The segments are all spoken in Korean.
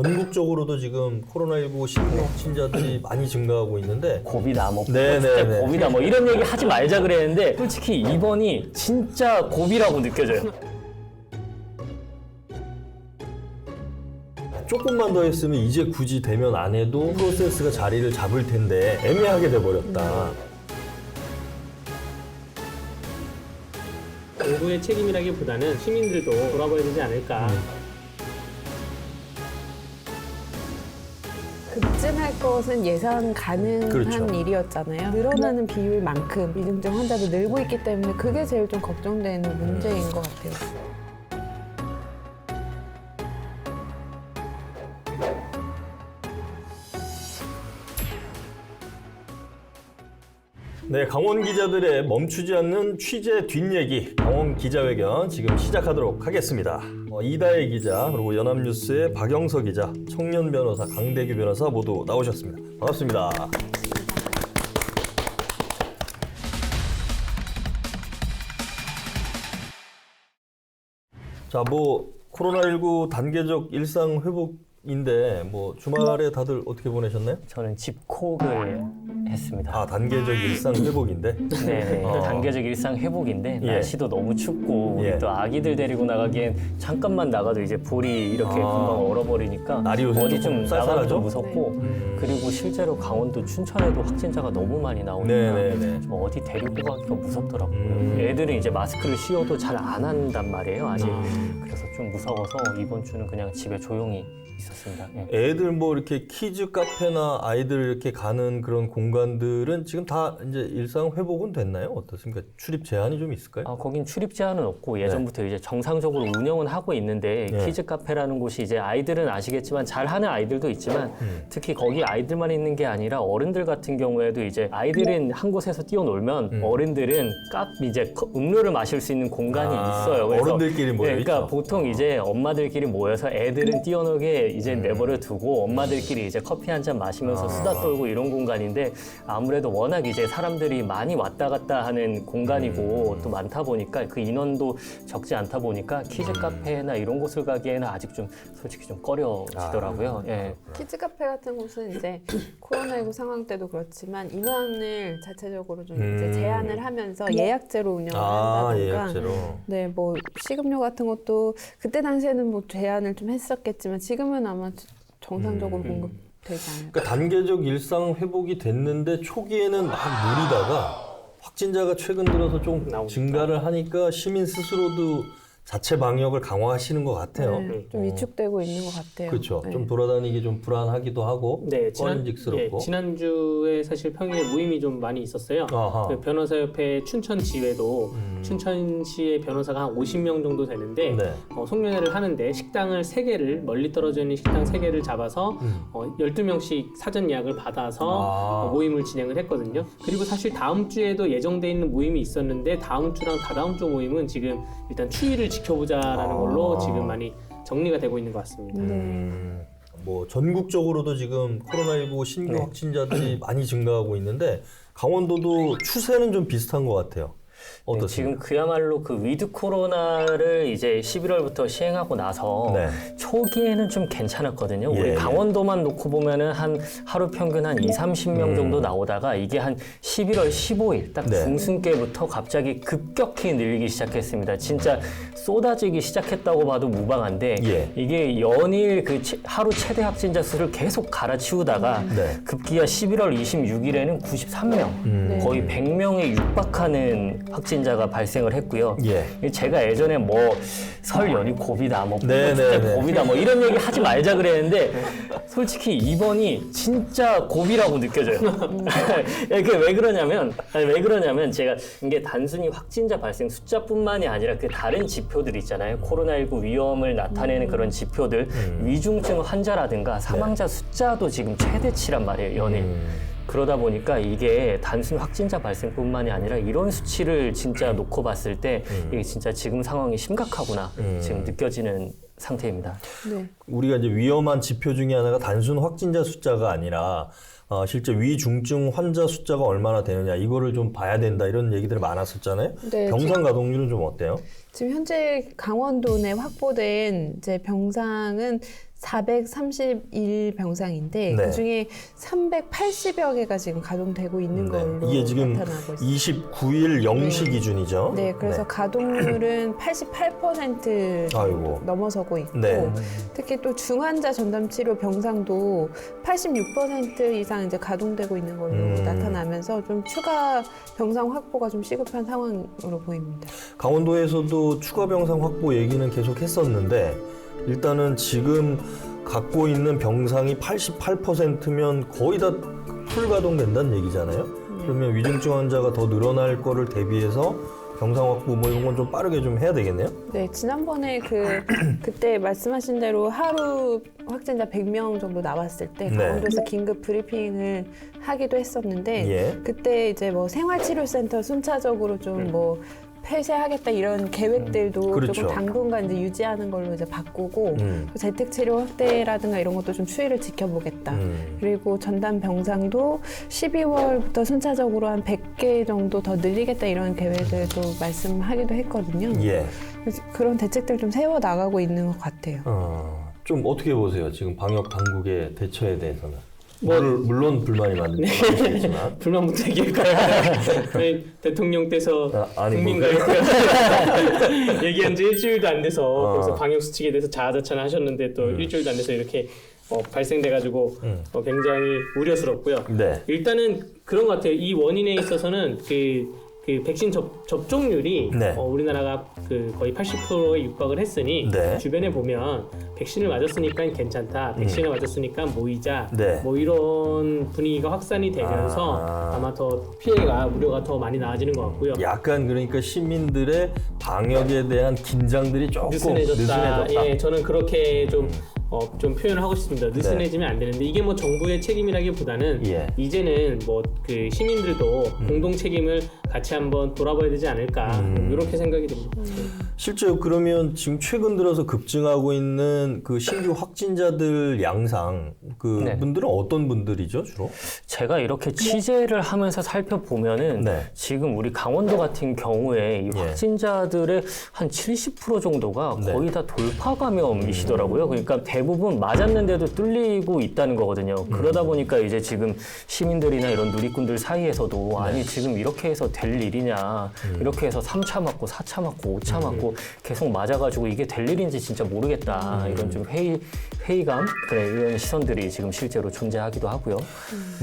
전국적으로도 지금 코로나19 신규 확진자들이 많이 증가하고 있는데 고비다 뭐 네네네. 진짜 고비다 뭐 이런 얘기 하지 말자 그랬는데 솔직히 이번이 진짜 고비라고 느껴져요. 조금만 더 했으면 이제 굳이 대면 안 해도 프로세스가 자리를 잡을 텐데 애매하게 돼버렸다. 정부의 책임이라기보다는 시민들도 돌아봐야 되지 않을까. 급증할 것은 예상 가능한 그렇죠. 일이었잖아요. 늘어나는 비율만큼 위중증 환자도 늘고 있기 때문에 그게 제일 좀 걱정되는 문제인 것 같아요. 네, 강원 기자들의 멈추지 않는 취재 뒷얘기 강원 기자회견 지금 시작하도록 하겠습니다. 이다혜 기자 그리고 연합뉴스의 박영서 기자, 청년 변호사 강대규 변호사 모두 나오셨습니다. 반갑습니다. 자, 코로나19 단계적 일상 회복인데 주말에 다들 어떻게 보내셨나요? 저는 집콕을 했습니다. 아, 단계적 일상 회복인데. 네, 어. 단계적 일상 회복인데 예. 날씨도 너무 춥고 우리 예. 또 아기들 데리고 나가기엔 잠깐만 나가도 이제 볼이 이렇게 금방 얼어버리니까 날이 요새 어디 조금 좀 쌀쌀하죠? 나가도 좀 무섭고 그리고 실제로 강원도 춘천에도 확진자가 너무 많이 나오니까 네네네. 좀 어디 데리고 가기가 무섭더라고요. 애들은 이제 마스크를 씌워도 잘 안 한단 말이에요 아직. 그래서 좀 무서워서 이번 주는 그냥 집에 조용히 있었습니다. 예. 애들 이렇게 키즈 카페나 아이들 이렇게 가는 그런 공간들은 지금 다 이제 일상 회복은 됐나요? 어떻습니까? 출입 제한이 좀 있을까요? 거긴 출입 제한은 없고 예전부터 이제 정상적으로 운영은 하고 있는데 네. 키즈 카페라는 곳이 이제 아이들은 아시겠지만 잘하는 아이들도 있지만 특히 거기 아이들만 있는 게 아니라 어른들 같은 경우에도 이제 아이들은 한 곳에서 뛰어놀면 어른들은 이제 음료를 마실 수 있는 공간이 있어요. 그래서 어른들끼리 모여 네, 그러니까 있죠. 보통 이제 엄마들끼리 모여서 애들은 뛰어놀게 이제 내버려 두고 엄마들끼리 이제 커피 한 잔 마시면서 수다 떨고 이런 공간인데 아무래도 워낙 이제 사람들이 많이 왔다 갔다 하는 공간이고 또 많다 보니까 그 인원도 적지 않다 보니까 키즈 카페나 이런 곳을 가기에는 아직 좀 솔직히 좀 꺼려지더라고요. 예. 키즈 카페 같은 곳은 이제 코로나19 상황 때도 그렇지만 인원을 자체적으로 좀 이제 제한을 하면서 예약제로 운영을 한다던가 예약제로. 네, 식음료 같은 것도 그때 당시에는 제한을 좀 했었겠지만 지금은 아마 정상적으로 공급되지 않을까. 그러니까 단계적 일상 회복이 됐는데 초기에는 막 누리다가 확진자가 최근 들어서 좀 증가를 하니까 시민 스스로도 자체 방역을 강화하시는 것 같아요. 네, 좀 위축되고 있는 것 같아요. 그렇죠. 네. 좀 돌아다니기 좀 불안하기도 하고 네, 꺼림직스럽고. 지난주에 사실 평일에 모임이 좀 많이 있었어요. 아하. 그 변호사협회 춘천지회도 춘천시의 변호사가 한 50명 정도 되는데 네. 송년회를 하는데 식당을 3개를 멀리 떨어져 있는 식당 3개를 잡아서 12명씩 사전 예약을 받아서 모임을 진행을 했거든요. 그리고 사실 다음 주에도 예정돼 있는 모임이 있었는데 다음 주랑 다다음 주 모임은 지금 일단 추이를 지켜보자라는 걸로 지금 많이 정리가 되고 있는 것 같습니다. 전국적으로도 지금 코로나19 신규 네. 확진자들이 많이 증가하고 있는데 강원도도 추세는 좀 비슷한 것 같아요. 네, 어떻습니까? 지금 그야말로 그 위드 코로나를 이제 11월부터 시행하고 나서 네. 초기에는 좀 괜찮았거든요. 예, 우리 예. 강원도만 놓고 보면은 한 하루 평균 한 30명 정도 나오다가 이게 한 11월 15일 딱 네. 중순께부터 갑자기 급격히 늘기 시작했습니다. 진짜 쏟아지기 시작했다고 봐도 무방한데 예. 이게 연일 그 하루 최대 확진자 수를 계속 갈아치우다가 네. 급기야 11월 26일에는 93명, 거의 100명에 육박하는 확진자가 발생을 했고요. 예. 제가 예전에 설 연휴 고비다, 네네네. 고비다, 이런 얘기 하지 말자 그랬는데 솔직히 이번이 진짜 고비라고 느껴져요. 그게 왜 그러냐면 제가 이게 단순히 확진자 발생 숫자뿐만이 아니라 그 다른 지표들 있잖아요. 코로나19 위험을 나타내는 그런 지표들, 위중증 환자라든가 사망자 숫자도 지금 최대치란 말이에요, 연일. 그러다 보니까 이게 단순 확진자 발생뿐만이 아니라 이런 수치를 진짜 놓고 봤을 때 이게 진짜 지금 상황이 심각하구나 지금 느껴지는 상태입니다. 네. 우리가 이제 위험한 지표 중에 하나가 단순 확진자 숫자가 아니라 실제 위중증 환자 숫자가 얼마나 되느냐 이거를 좀 봐야 된다 이런 얘기들이 많았었잖아요. 네, 병상 가동률은 좀 어때요? 지금 현재 강원도 내 확보된 이제 병상은 431병상인데 네. 그중에 380여 개가 지금 가동되고 있는 네. 걸로 이게 지금 나타나고 있습니다. 29일 0시 네. 기준이죠. 네, 그래서 가동률은 88% 아이고. 넘어서고 있고 네. 특히 또 중환자 전담 치료 병상도 86% 이상 이제 가동되고 있는 걸로 나타나면서 좀 추가 병상 확보가 좀 시급한 상황으로 보입니다. 강원도에서도 추가 병상 확보 얘기는 계속 했었는데 일단은 지금 갖고 있는 병상이 88%면 거의 다 풀 가동된다는 얘기잖아요. 그러면 위중증 환자가 더 늘어날 거를 대비해서 병상 확보 뭐 이런 건 좀 빠르게 좀 해야 되겠네요. 네, 지난번에 그때 말씀하신 대로 하루 확진자 100명 정도 나왔을 때 네. 강원도에서 긴급 브리핑을 하기도 했었는데 예. 그때 이제 뭐 생활치료센터 순차적으로 좀 뭐 폐쇄하겠다 이런 계획들도 그렇죠. 조금 당분간 이제 유지하는 걸로 이제 바꾸고 재택치료 확대라든가 이런 것도 좀 추이를 지켜보겠다. 그리고 전담 병상도 12월부터 순차적으로 한 100개 정도 더 늘리겠다 이런 계획들도 말씀하기도 했거든요. 예. 그래서 그런 대책들 좀 세워 나가고 있는 것 같아요. 좀 어떻게 보세요? 지금 방역 당국의 대처에 대해서는. 물론 불만이 많으시겠지만. 불만부터 얘기할까요? 저희 대통령 때서 아니, 국민과 얘기한 지 일주일도 안 돼서 거기서 방역 수칙에 대해서 자아자찬을 하셨는데 또 일주일도 안 돼서 이렇게 발생돼가지고 굉장히 우려스럽고요. 네. 일단은 그런 것 같아요. 이 원인에 있어서는 그 백신 접종률이 네. 우리나라가 거의 80%에 육박을 했으니 네. 주변에 보면 백신을 맞았으니까 괜찮다, 백신을 맞았으니까 모이자, 네. 뭐 이런 분위기가 확산이 되면서 아마 더 피해가 우려가 더 많이 나아지는 것 같고요. 약간 그러니까 시민들의 방역에 대한 긴장들이 조금 느슨해졌다. 예, 저는 그렇게 좀 표현을 하고 싶습니다. 느슨해지면 안 되는데 이게 뭐 정부의 책임이라기보다는 예. 이제는 뭐 그 시민들도 공동 책임을 같이 한번 돌아봐야 되지 않을까 이렇게 생각이 듭니다. 실제로 그러면 지금 최근 들어서 급증하고 있는 그 신규 확진자들 양상 그 네. 분들은 어떤 분들이죠 주로? 제가 이렇게 취재를 하면서 살펴보면은 네. 지금 우리 강원도 같은 경우에 이 예. 확진자들의 한 70% 정도가 네. 거의 다 돌파 감염이시더라고요. 그러니까 대부분 맞았는데도 뚫리고 있다는 거거든요. 그러다 보니까 이제 지금 시민들이나 이런 누리꾼들 사이에서도 아니 지금 이렇게 해서 될 일이냐, 이렇게 해서 3차 맞고 4차 맞고 5차 맞고 계속 맞아가지고 이게 될 일인지 진짜 모르겠다. 이런 좀 회의감 이런 시선들이 지금 실제로 존재하기도 하고요.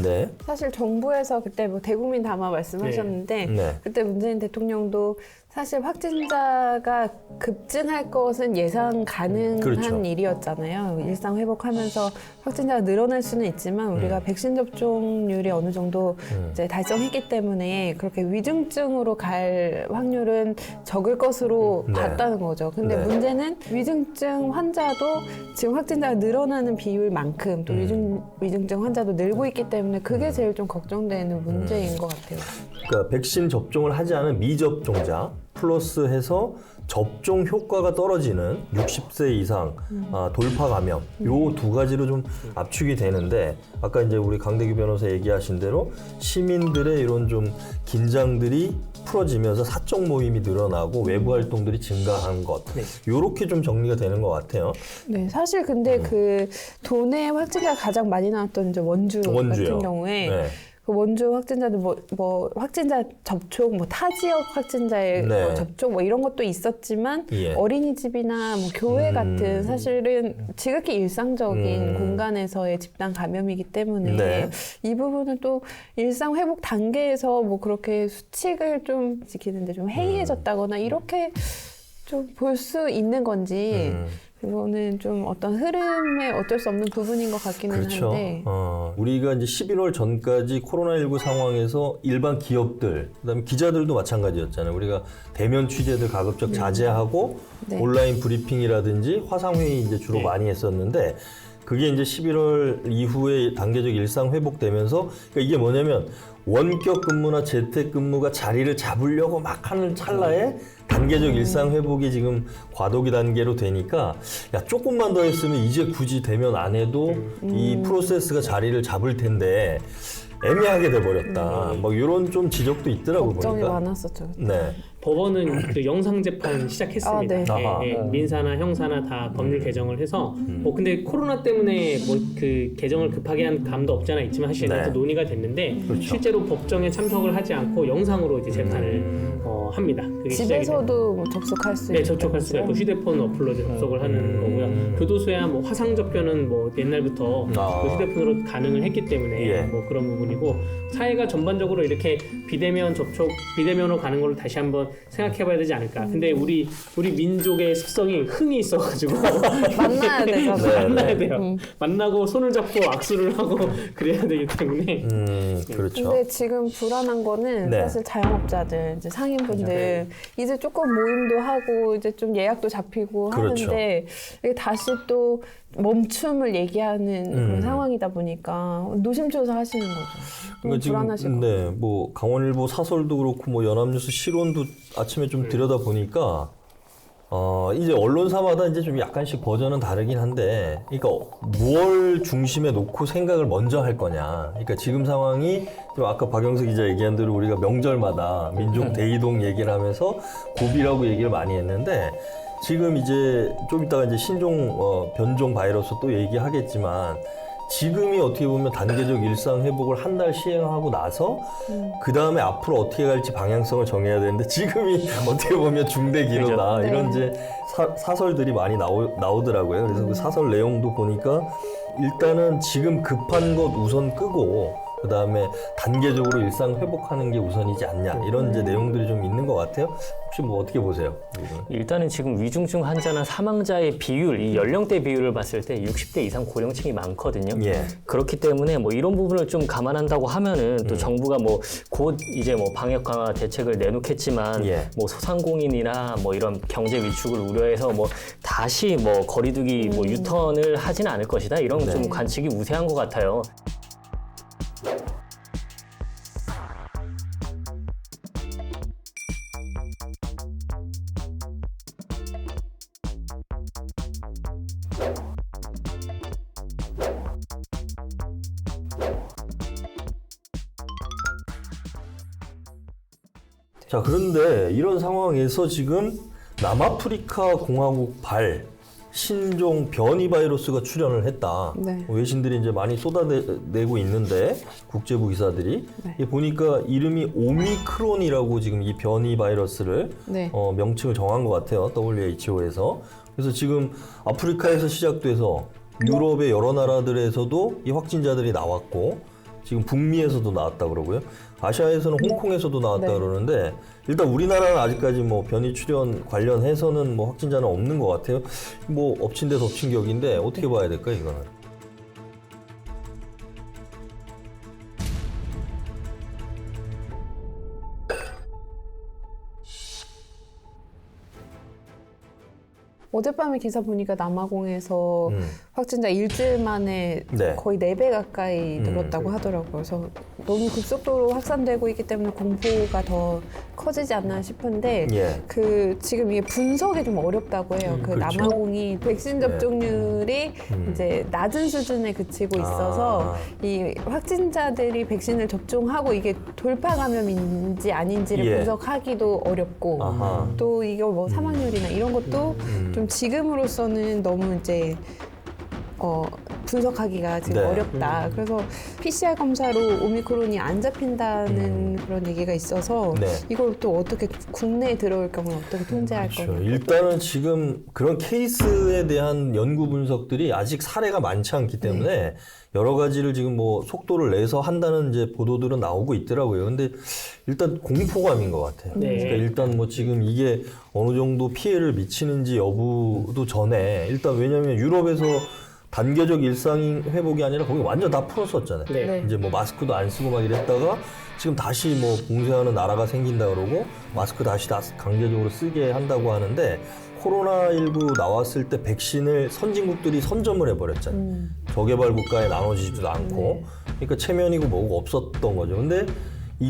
네. 사실 정부에서 그때 뭐 대국민 담화 말씀하셨는데 네. 그때 문재인 대통령도 사실 확진자가 급증할 것은 예상 가능한 그렇죠. 일이었잖아요. 일상 회복하면서 확진자가 늘어날 수는 있지만 우리가 백신 접종률이 어느 정도 이제 달성했기 때문에 그렇게 위중증으로 갈 확률은 적을 것으로 네. 봤다는 거죠. 근데 네. 문제는 위중증 환자도 지금 확진자가 늘어나는 비율만큼 또 위중증 환자도 늘고 있기 때문에 그게 제일 좀 걱정되는 문제인 것 같아요. 그러니까 백신 접종을 하지 않은 미접종자 플러스 해서 접종 효과가 떨어지는 60세 이상 돌파 감염 요 두 가지로 좀 압축이 되는데 아까 이제 우리 강대규 변호사 얘기하신 대로 시민들의 이런 좀 긴장들이 풀어지면서 사적 모임이 늘어나고 외부 활동들이 증가한 것 요렇게 좀 정리가 되는 것 같아요. 네, 사실 근데 그 도내 확진자가 가장 많이 나왔던 이제 원주 원주요. 같은 경우에 네. 그 원주 확진자들 뭐 확진자 접촉, 뭐 타 지역 확진자의 네. 뭐 접촉 뭐 이런 것도 있었지만 예. 어린이집이나 뭐 교회 같은 사실은 지극히 일상적인 공간에서의 집단 감염이기 때문에 네. 이 부분은 또 일상 회복 단계에서 뭐 그렇게 수칙을 좀 지키는데 좀 해이해졌다거나 이렇게 좀 볼 수 있는 건지. 그거는 좀 어떤 흐름에 어쩔 수 없는 부분인 것 같기는 그렇죠. 한데 우리가 이제 11월 전까지 코로나19 상황에서 일반 기업들, 그다음에 기자들도 마찬가지였잖아요. 우리가 대면 취재들 가급적 자제하고 네. 온라인 브리핑이라든지 화상회의 이제 주로 많이 했었는데 그게 이제 11월 이후에 단계적 일상 회복되면서 그러니까 이게 뭐냐면 원격 근무나 재택 근무가 자리를 잡으려고 막 하는 찰나에 단계적 일상 회복이 지금 과도기 단계로 되니까 야 조금만 더 했으면 이제 굳이 대면 안 해도 이 프로세스가 자리를 잡을 텐데 애매하게 돼 버렸다. 막 이런 좀 지적도 있더라고 걱정이 보니까. 많았었죠. 네. 법원은 그 영상 재판 시작했습니다. 아, 네. 아하. 민사나 형사나 다 법률 개정을 해서 근데 코로나 때문에 뭐 그 개정을 급하게 한 감도 없잖아 있지만 사실 네. 또 논의가 됐는데 그렇죠. 실제로 법정에 참석을 하지 않고 영상으로 이제 재판을 합니다. 그게 시작이 돼요. 집에서도 뭐 접속할 수 네, 있는 접촉할 수가 있고 휴대폰 어플로 접속을 하는 거고요. 교도소야 뭐 화상 접견은 뭐 옛날부터 아. 그 휴대폰으로 가능을 했기 때문에 예. 뭐 그런 부분이고 사회가 전반적으로 이렇게 비대면 접촉, 비대면으로 가는 걸로 다시 한번 생각해봐야 되지 않을까. 근데 우리 민족의 습성이 흥이 있어가지고 만나야 되잖아요. 만나야 돼요. 만나고 손을 잡고 악수를 하고 그래야 되기 때문에 그렇죠. 근데 지금 불안한 거는 네. 사실 자영업자들, 이제 상인분들 이제 조금 모임도 하고 이제 좀 예약도 잡히고 그렇죠. 하는데 이게 다시 또 멈춤을 얘기하는 그런 상황이다 보니까 노심초사 하시는 거죠. 너무 불안하실 것 같아요. 네, 뭐 강원일보 사설도 그렇고 뭐 연합뉴스 실론도 아침에 좀 들여다 보니까 이제 언론사마다 이제 좀 약간씩 버전은 다르긴 한데, 그러니까 무얼 중심에 놓고 생각을 먼저 할 거냐. 그러니까 지금 상황이 좀 아까 박영석 기자 얘기한 대로 우리가 명절마다 민족 대이동 얘기를 하면서 고비라고 얘기를 많이 했는데, 지금 이제 좀 이따가 이제 신종 변종 바이러스 또 얘기하겠지만, 지금이 어떻게 보면 단계적 일상 회복을 한 달 시행하고 나서 그 다음에 앞으로 어떻게 갈지 방향성을 정해야 되는데, 지금이 어떻게 보면 중대 기로다. 네. 이런 이제 사설들이 많이 나오더라고요. 그래서 그 사설 내용도 보니까 일단은 지금 급한 것 우선 끄고 그 다음에 단계적으로 일상 회복하는 게 우선이지 않냐, 이런 이제 내용들이 좀 있는 것 같아요. 혹시 뭐 어떻게 보세요? 일단은 지금 위중증 환자나 사망자의 비율, 이 연령대 비율을 봤을 때 60대 이상 고령층이 많거든요. 예. 그렇기 때문에 뭐 이런 부분을 좀 감안한다고 하면은 또 정부가 뭐 곧 이제 뭐 방역 강화 대책을 내놓겠지만 예. 뭐 소상공인이나 뭐 이런 경제 위축을 우려해서 뭐 다시 뭐 거리두기 뭐 유턴을 하지는 않을 것이다. 이런 네. 좀 관측이 우세한 것 같아요. 자, 그런데 이런 상황에서 지금 남아프리카 공화국 발 신종 변이 바이러스가 출현을 했다. 네. 외신들이 이제 많이 쏟아내고 있는데, 국제부 기사들이 네. 보니까 이름이 오미크론이라고 지금 이 변이 바이러스를 네. 명칭을 정한 것 같아요. WHO에서. 그래서 지금 아프리카에서 시작돼서 유럽의 여러 나라들에서도 이 확진자들이 나왔고, 지금 북미에서도 나왔다 그러고요. 아시아에서는 홍콩에서도 나왔다 네. 그러는데, 일단 우리나라는 아직까지 뭐 변이 출현 관련해서는 뭐 확진자는 없는 것 같아요. 뭐 엎친 데 덮친 격인데 어떻게 봐야 될까요, 이거는? 어젯밤에 기사 보니까 남아공에서 확진자 일주일 만에 네. 거의 4배 가까이 늘었다고 하더라고요. 그래서 너무 급속도로 확산되고 있기 때문에 공포가 더 커지지 않나 싶은데 예. 그 지금 이게 분석이 좀 어렵다고 해요. 그 그렇죠. 남아공이 백신 접종률이 이제 낮은 수준에 그치고 있어서 이 확진자들이 백신을 접종하고 이게 돌파 감염인지 아닌지를 예. 분석하기도 어렵고 아하. 또 이게 뭐 사망률이나 이런 것도 좀 지금으로서는 너무 이제 분석하기가 지금 네. 어렵다. 그래서 PCR 검사로 오미크론이 안 잡힌다는 그런 얘기가 있어서 네. 이걸 또 어떻게 국내에 들어올 경우는 어떻게 통제할 그렇죠. 거냐. 일단은 지금 그런 케이스에 대한 연구 분석들이 아직 사례가 많지 않기 때문에 여러 가지를 지금 뭐 속도를 내서 한다는 이제 보도들은 나오고 있더라고요. 근데 일단 공포감인 것 같아요. 네. 그러니까 일단 뭐 지금 이게 어느 정도 피해를 미치는지 여부도 전에, 일단 왜냐하면 유럽에서 단계적 일상 회복이 아니라 거기 완전 다 풀었었잖아요. 네. 네. 이제 뭐 마스크도 안 쓰고 막 이랬다가 지금 다시 뭐 봉쇄하는 나라가 생긴다 그러고 마스크 다시 다 강제적으로 쓰게 한다고 하는데, 코로나19 나왔을 때 백신을 선진국들이 선점을 해버렸잖아요. 저개발 국가에 나눠지지도 않고. 그러니까 체면이고 뭐고 없었던 거죠. 근데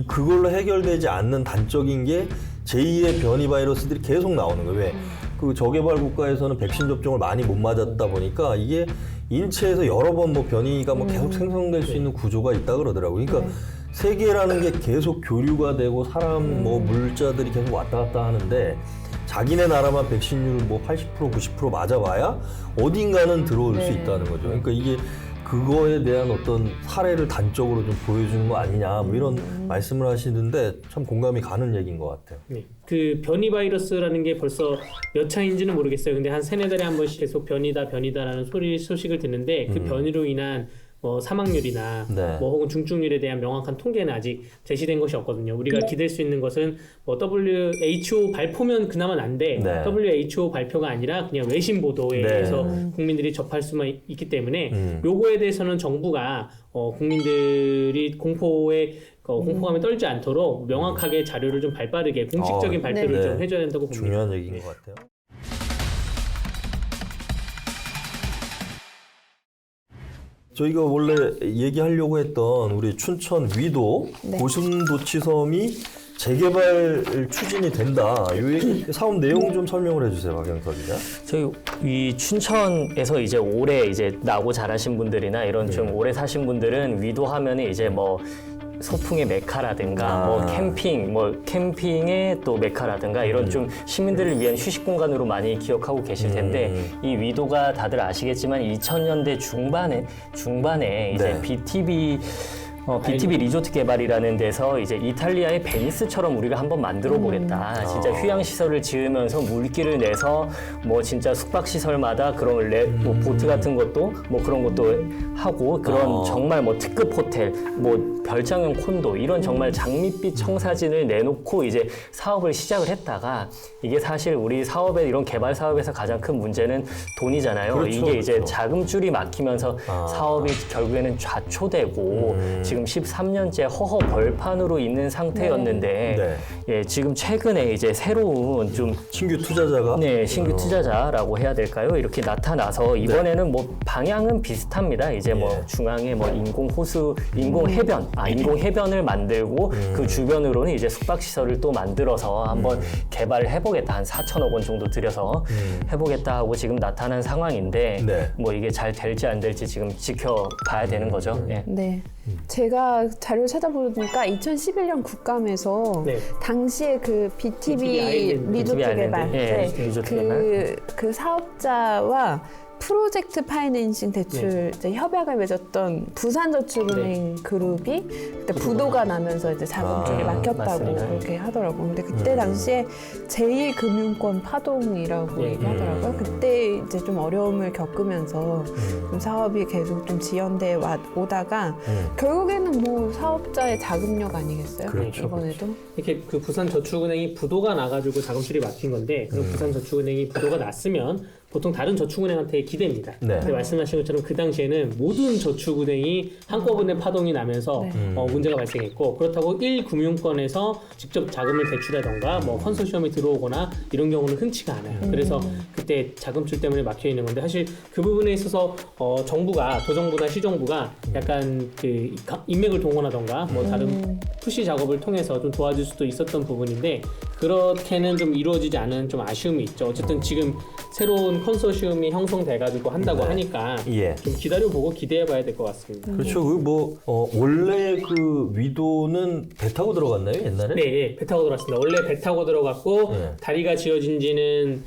그걸로 해결되지 않는 단적인 게 제2의 변이 바이러스들이 계속 나오는 거예요. 왜? 그 저개발 국가에서는 백신 접종을 많이 못 맞았다 보니까 이게 인체에서 여러 번 뭐 변이가 뭐 계속 생성될 수 있는 구조가 있다 그러더라고요. 그러니까 세계라는 게 계속 교류가 되고 사람 뭐 물자들이 계속 왔다 갔다 하는데 자기네 나라만 백신율 뭐 80% 90% 맞아봐야 어딘가는 들어올 수 있다는 거죠. 그러니까 이게 그거에 대한 어떤 사례를 단적으로 좀 보여주는 거 아니냐 뭐 이런 말씀을 하시는데 참 공감이 가는 얘기인 것 같아요. 네. 그 변이 바이러스라는 게 벌써 몇 차인지는 모르겠어요. 근데 한 3-4달에 한 번씩 계속 변이다라는 소식을 듣는데 그 변이로 인한 뭐 사망률이나 네. 뭐 혹은 중증률에 대한 명확한 통계는 아직 제시된 것이 없거든요. 우리가 기댈 수 있는 것은 뭐 WHO 발표면 그나마 난데 네. WHO 발표가 아니라 그냥 외신 보도에 네. 의해서 국민들이 접할 수만 있기 때문에 요거에 대해서는 정부가 국민들이 공포감에 떨지 않도록 명확하게 자료를 좀 발빠르게 공식적인 발표를 네. 좀 해줘야 된다고 봅니다. 중요한 얘기인 것 같아요. 저희가 원래 얘기하려고 했던 우리 춘천 위도 네. 고슴도치섬이 재개발 추진이 된다. 이 사업 내용 좀 설명을 해주세요, 박영석 기자. 저희 이 춘천에서 이제 오래 이제 나고 자라신 분들이나 이런 좀 오래 사신 분들은 위도하면은 이제 뭐 소풍의 메카라든가 뭐 캠핑의 또 메카라든가 이런 좀 시민들을 위한 휴식 공간으로 많이 기억하고 계실 텐데 이 위도가 다들 아시겠지만 2000년대 중반에 이제 네. BTB 리조트 개발이라는 데서 이제 이탈리아의 베니스처럼 우리가 한번 만들어 보겠다. 진짜 휴양 시설을 지으면서 물기를 내서 뭐 진짜 숙박 시설마다 그런 뭐 보트 같은 것도 뭐 그런 것도 하고 그런 정말 뭐 특급 호텔, 뭐 별장형 콘도 이런 정말 장밋빛 청사진을 내놓고 이제 사업을 시작을 했다가 이게 사실 우리 사업의 이런 개발 사업에서 가장 큰 문제는 돈이잖아요. 그렇죠, 이게 이제 그렇죠. 자금줄이 막히면서 사업이 결국에는 좌초되고 지금 13년째 허허 벌판으로 있는 상태였는데 네. 예, 지금 최근에 이제 새로운 좀 신규 투자자가 신규 투자자라고 해야 될까요? 이렇게 나타나서 이번에는 뭐 방향은 비슷합니다. 이제 뭐 중앙에 뭐 인공 해변을 만들고 그 주변으로는 이제 숙박 시설을 또 만들어서 한번 개발을 해보겠다. 한 4천억 원 정도 들여서 해보겠다 하고 지금 나타난 상황인데 네. 뭐 이게 잘 될지 안 될지 지금 지켜봐야 되는 거죠. 예. 네. 제가 자료 찾아보니까 2011년 국감에서 네. 당시에 그 BTB 아일랜드. 리조트 BTB 개발 아일랜드. 예, 리조트 개발. 그 사업자와 프로젝트 파이낸싱 대출 이제 협약을 맺었던 부산저축은행 그룹이 그때 부도가 나면서 이제 자금줄이 막혔다고 맞습니다. 그렇게 하더라고요. 근데 그때 당시에 제2금융권 파동이라고 얘기하더라고요. 그때 이제 좀 어려움을 겪으면서 좀 사업이 계속 좀 지연돼 오다가 결국에는 뭐 사업자의 자금력 아니겠어요? 그렇죠, 이번에도. 이렇게 그 부산저축은행이 부도가 나가지고 자금줄이 막힌 건데 그럼 부산저축은행이 부도가 났으면 보통 다른 저축은행한테 기대입니다. 네. 근데 말씀하신 것처럼 그 당시에는 모든 저축은행이 한꺼번에 파동이 나면서 문제가 발생했고 그렇다고 1금융권에서 직접 자금을 대출하던가 뭐 컨소시엄이 들어오거나 이런 경우는 흔치가 않아요. 그래서 그때 자금줄 때문에 막혀 있는 건데 사실 그 부분에 있어서 정부가 도정부나 시정부가 약간 그 인맥을 동원하던가 뭐 다른 푸시 작업을 통해서 좀 도와줄 수도 있었던 부분인데 그렇게는 좀 이루어지지 않은 좀 아쉬움이 있죠. 어쨌든 지금 새로운 컨소시엄이 형성돼가지고 한다고 하니까 예. 좀 기다려보고 기대해봐야 될 것 같습니다. 그렇죠. 원래 그 위도는 배 타고 들어갔나요, 옛날에? 네, 예, 배 타고 들어갔습니다. 원래 배 타고 들어갔고 다리가 지어진 지는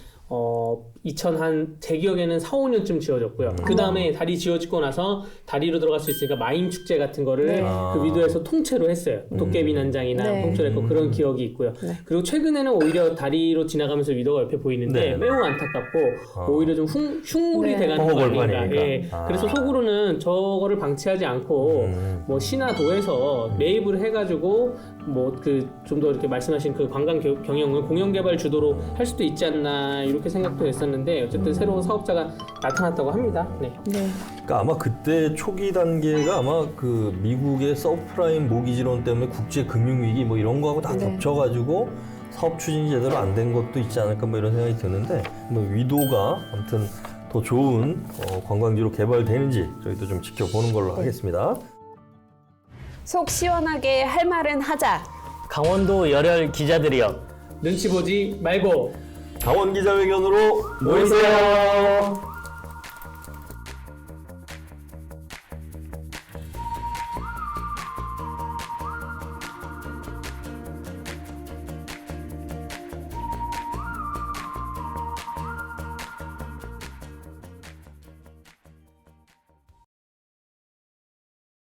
제 기억에는 4, 5년쯤 지어졌고요. 그 다음에 다리 지어지고 나서 다리로 들어갈 수 있으니까 마임 축제 같은 거를 그 위도에서 통째로 했어요. 도깨비 난장이나 네. 통째로 했고 그런 기억이 있고요. 그리고 최근에는 오히려 다리로 지나가면서 위도가 옆에 보이는데 네. 매우 안타깝고 오히려 좀 흉물이 네. 돼가는 거 아닌가. 벌판이니까. 예. 그래서 속으로는 저거를 방치하지 않고 뭐 시나 도에서 매입을 해가지고 뭐 그 좀 더 이렇게 말씀하신 그 관광 경영을 공영 개발 주도로 할 수도 있지 않나 이렇게 생각도 했었는데 어쨌든 새로운 사업자가 나타났다고 합니다. 네. 네. 그러니까 아마 그때 초기 단계가 아마 그 미국의 서브프라임 모기지론 때문에 국제 금융 위기 뭐 이런 거하고 다 겹쳐가지고 사업 추진이 제대로 안 된 것도 있지 않을까 뭐 이런 생각이 드는데 뭐 위도가 아무튼 더 좋은 관광지로 개발되는지 저희도 좀 지켜보는 걸로 하겠습니다. 속 시원하게 할 말은 하자. 강원도 열혈 기자들이여. 눈치 보지 말고 강원 기자회견으로 모이세요.